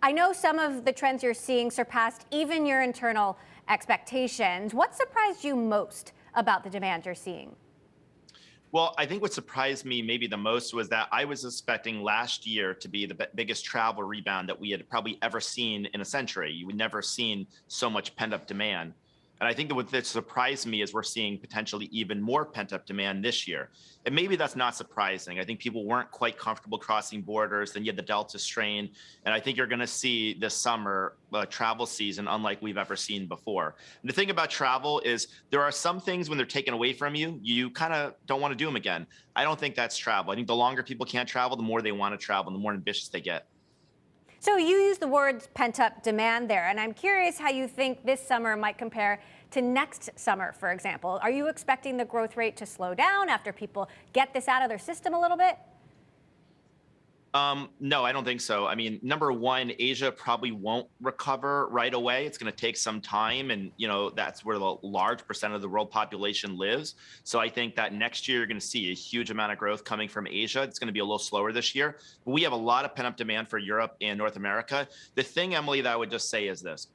I know some of the trends you're seeing surpassed even your internal expectations. What surprised you most about the demand you're seeing? Well, I think what surprised me maybe the most was that I was expecting last year to be the biggest travel rebound that we had probably ever seen in a century. You would never seen so much pent up demand. And I think that what that surprised me is we're seeing potentially even more pent up demand this year. And maybe that's not surprising. I think people weren't quite comfortable crossing borders. Then you had the Delta strain. And I think you're going to see this summer travel season unlike we've ever seen before. And the thing about travel is there are some things when they're taken away from you, you kind of don't want to do them again. I don't think that's travel. I think the longer people can't travel, the more they want to travel, and the more ambitious they get. So you use the words pent up demand there, and I'm curious how you think this summer might compare to next summer, for example. Are you expecting the growth rate to slow down after people get this out of their system a little bit? No, I don't think so. I mean, number one, Asia probably won't recover right away. It's going to take some time, and that's where the large percent of the world population lives. So I think that next year you're going to see a huge amount of growth coming from Asia. It's going to be a little slower this year, but we have a lot of pent-up demand for Europe and North America. The thing, Emily, that I would just say is this: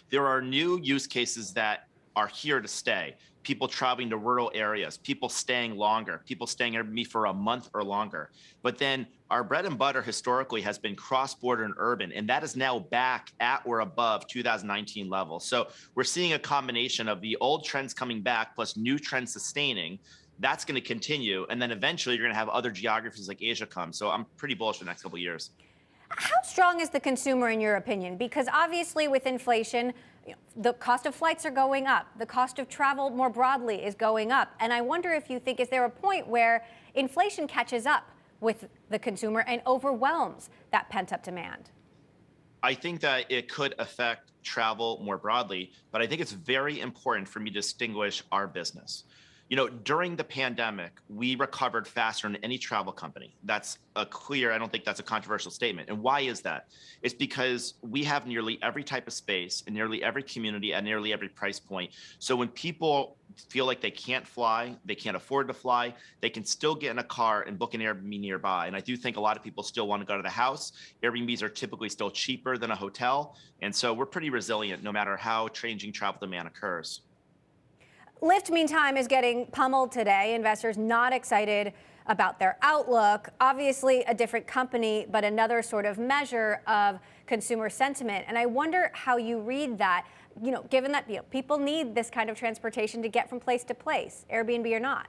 there are new use cases that are here to stay. People traveling to rural areas, people staying longer, people staying at Airbnb for a month or longer. But then our bread and butter historically has been cross-border and urban, and that is now back at or above 2019 levels. So we're seeing a combination of the old trends coming back plus new trends sustaining. That's going to continue. And then eventually you're going to have other geographies like Asia come. So I'm pretty bullish for the next couple of years. How strong is the consumer in your opinion? Because obviously with inflation, the cost of flights are going up. The cost of travel more broadly is going up. And I wonder if you think, is there a point where inflation catches up with the consumer and overwhelms that pent up demand? I think that it could affect travel more broadly, but I think it's very important for me to distinguish our business. During the pandemic, we recovered faster than any travel company. That's I don't think that's a controversial statement. And why is that? It's because we have nearly every type of space in nearly every community at nearly every price point. So when people feel like they can't fly, they can't afford to fly, they can still get in a car and book an Airbnb nearby. And I do think a lot of people still want to go to the house. Airbnbs are typically still cheaper than a hotel. And so we're pretty resilient no matter how changing travel demand occurs. Lyft, meantime, is getting pummeled today. Investors not excited about their outlook. Obviously, a different company, but another sort of measure of consumer sentiment. And I wonder how you read that, given that people need this kind of transportation to get from place to place, Airbnb or not.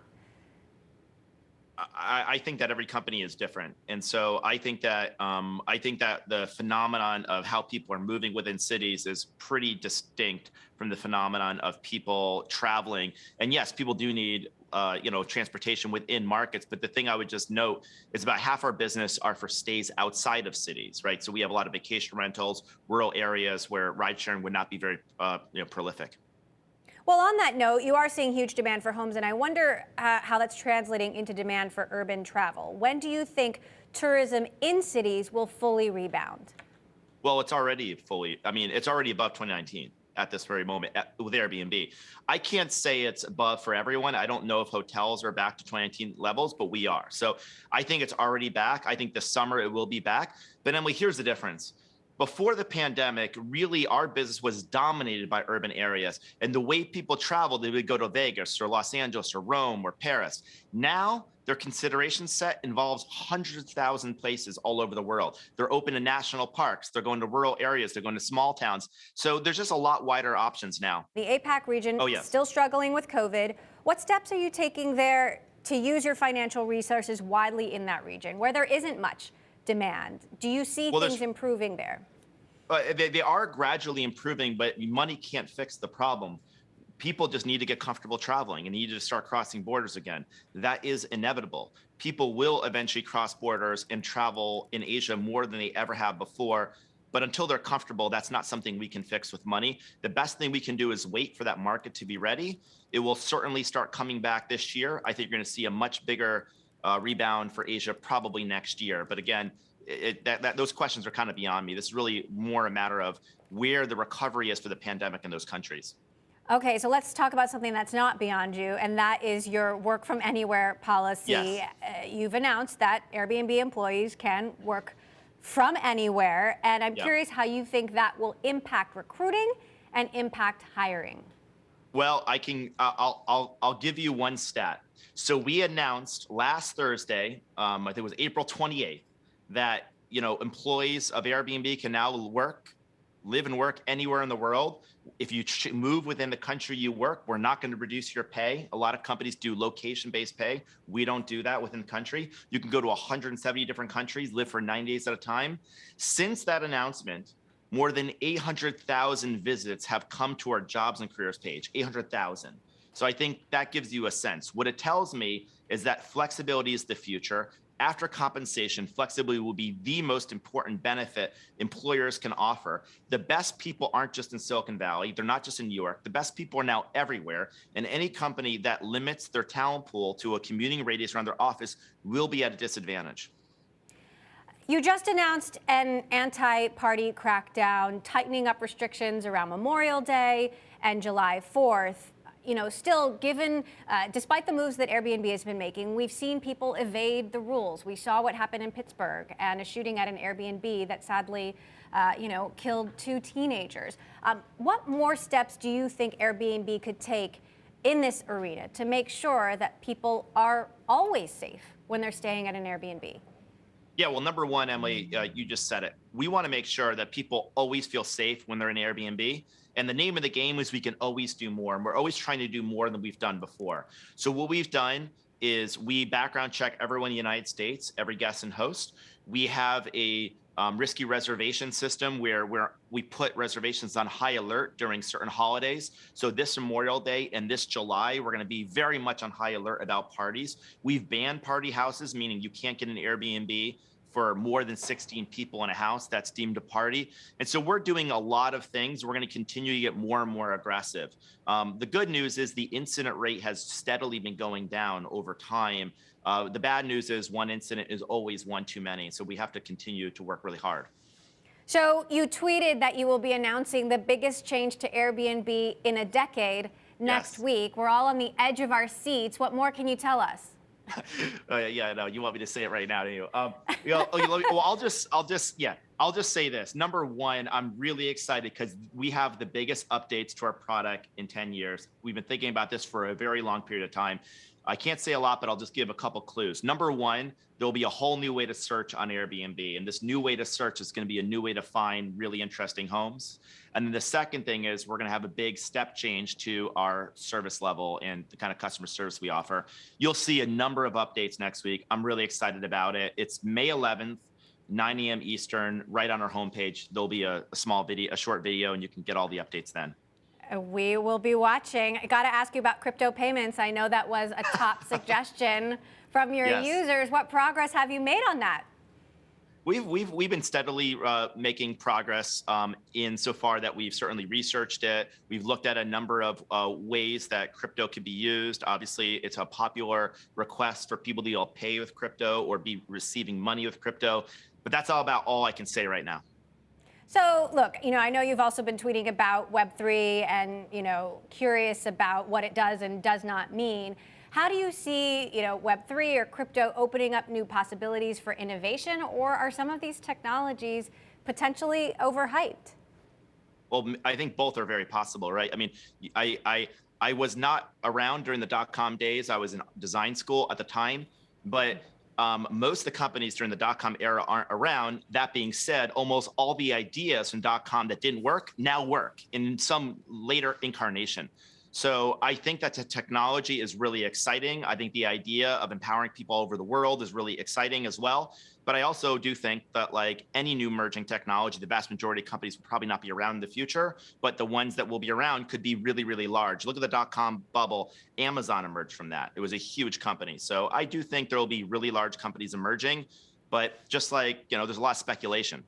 I think that every company is different, and so I think that the phenomenon of how people are moving within cities is pretty distinct from the phenomenon of people traveling. And yes, people do need transportation within markets. But the thing I would just note is about half our business are for stays outside of cities, right? So we have a lot of vacation rentals, rural areas where ride sharing would not be very prolific. Well, on that note, you are seeing huge demand for homes, and I wonder how that's translating into demand for urban travel. When do you think tourism in cities will fully rebound? Well, it's already above 2019 at this very moment with Airbnb. I can't say it's above for everyone. I don't know if hotels are back to 2019 levels, but we are. So I think it's already back. I think this summer it will be back. But Emily, here's the difference. Before the pandemic, really our business was dominated by urban areas. And the way people traveled, they would go to Vegas or Los Angeles or Rome or Paris. Now their consideration set involves hundreds of thousand places all over the world. They're open to national parks. They're going to rural areas. They're going to small towns. So there's just a lot wider options now. The APAC region Oh, yes. Still struggling with COVID. What steps are you taking there to use your financial resources widely in that region where there isn't much demand? Do you see things improving there? They are gradually improving, but money can't fix the problem. People just need to get comfortable traveling and need to start crossing borders again. That is inevitable. People will eventually cross borders and travel in Asia more than they ever have before. But until they're comfortable, that's not something we can fix with money. The best thing we can do is wait for that market to be ready. It will certainly start coming back this year. I think you're going to see a much bigger rebound for Asia probably next year. But again, those questions are kind of beyond me. This is really more a matter of where the recovery is for the pandemic in those countries. Okay, so let's talk about something that's not beyond you, and that is your work from anywhere policy. Yes. You've announced that Airbnb employees can work from anywhere. And I'm Yeah. curious how you think that will impact recruiting and impact hiring. Well, I'll give you one stat. So we announced last Thursday, I think it was April 28th, that employees of Airbnb can now live and work anywhere in the world. If you move within the country you work, we're not going to reduce your pay. A lot of companies do location-based pay. We don't do that within the country. You can go to 170 different countries, live for 9 days at a time. Since that announcement, more than 800,000 visits have come to our jobs and careers page, 800,000. So I think that gives you a sense. What it tells me is that flexibility is the future. After compensation, flexibility will be the most important benefit employers can offer. The best people aren't just in Silicon Valley. They're not just in New York. The best people are now everywhere. And any company that limits their talent pool to a commuting radius around their office will be at a disadvantage. You just announced an anti-party crackdown, tightening up restrictions around Memorial Day and July 4th. Still, despite the moves that Airbnb has been making, we've seen people evade the rules. We saw what happened in Pittsburgh and a shooting at an Airbnb that sadly, killed 2 teenagers. What more steps do you think Airbnb could take in this arena to make sure that people are always safe when they're staying at an Airbnb? Yeah, well, number one, Emily, you just said it. We want to make sure that people always feel safe when they're in Airbnb. And the name of the game is we can always do more. And we're always trying to do more than we've done before. So what we've done is we background check everyone in the United States, every guest and host. We have a risky reservation system where we put reservations on high alert during certain holidays. So this Memorial Day and this July, we're going to be very much on high alert about parties. We've banned party houses, meaning you can't get an Airbnb for more than 16 people in a house that's deemed a party. And so we're doing a lot of things. We're going to continue to get more and more aggressive. The good news is the incident rate has steadily been going down over time. The bad news is one incident is always one too many. So we have to continue to work really hard. So you tweeted that you will be announcing the biggest change to Airbnb in a decade next week. We're all on the edge of our seats. What more can you tell us? Yeah, no, you want me to say it right now, do you? Well, I'll just say this. Number one, I'm really excited because we have the biggest updates to our product in 10 years. We've been thinking about this for a very long period of time. I can't say a lot, but I'll just give a couple clues. Number one, there'll be a whole new way to search on Airbnb. And this new way to search is going to be a new way to find really interesting homes. And then the second thing is we're going to have a big step change to our service level and the kind of customer service we offer. You'll see a number of updates next week. I'm really excited about it. It's May 11th, 9 a.m. Eastern, right on our homepage. There'll be a small video, a short video, and you can get all the updates then. We will be watching. I got to ask you about crypto payments. I know that was a top suggestion from your users. What progress have you made on that? We've been steadily making progress insofar that we've certainly researched it. We've looked at a number of ways that crypto could be used. Obviously, it's a popular request for people to pay with crypto or be receiving money with crypto. But that's about all I can say right now. So look, I know you've also been tweeting about Web3 and, curious about what it does and does not mean. How do you see, Web3 or crypto opening up new possibilities for innovation, or are some of these technologies potentially overhyped? Well, I think both are very possible, right? I mean, I was not around during the dot-com days. I was in design school at the time, but most of the companies during the dot-com era aren't around. That being said, almost all the ideas from dot-com that didn't work now work in some later incarnation. So I think that the technology is really exciting. I think the idea of empowering people all over the world is really exciting as well. But I also do think that, like any new emerging technology, the vast majority of companies will probably not be around in the future, but the ones that will be around could be really, really large. Look at the dot-com bubble. Amazon emerged from that. It was a huge company. So I do think there will be really large companies emerging, but just like, there's a lot of speculation.